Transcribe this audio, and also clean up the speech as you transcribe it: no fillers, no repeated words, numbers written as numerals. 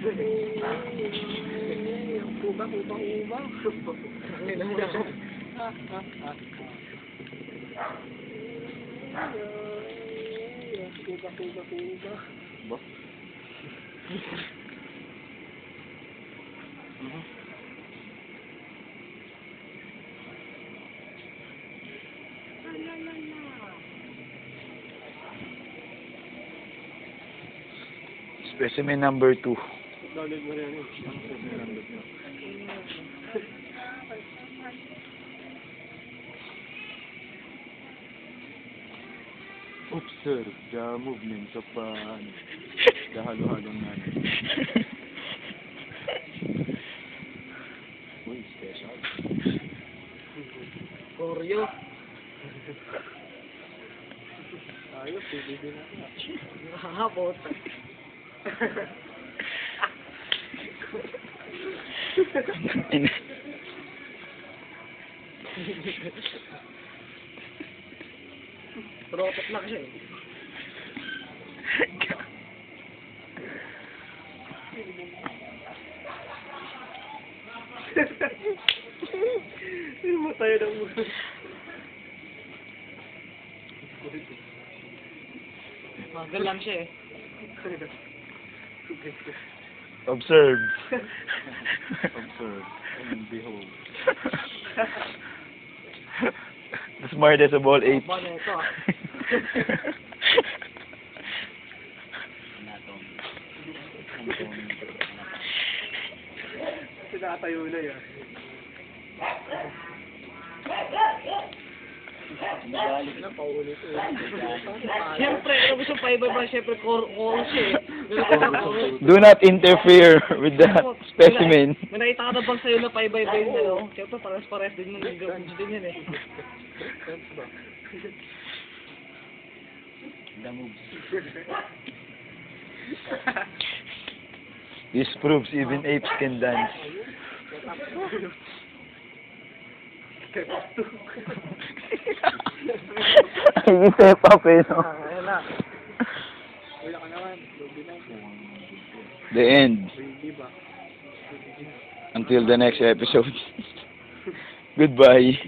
Uba. Uba. Ba? Specimen number 2. Download mo rin yun. Observe the movements of the halo-halong natin. Uy, special. Koryo. Ayos, bibili na. Nakakapot. Rotot lang siya eh. Hindi mo tayo ng muna. Magal lang siya eh. Observe. Observe and behold. The smartest of all apes. Ba na ito ah. Sinatayo na yan. Balik na, paulit eh. Siyempre, alam mo siya pa-iba-iba, siyempre, call siya eh. Do not interfere with the specimen. May nakita ka na bang sa'yo na pa-iba-iba yun, ano? Siyempre, pares-pares din yung gawin din yun eh. The moves. This proves even apes can dance. Ay, step up eh, no? Ayan na. Wala ka naman. The end. Until the next episode. Goodbye.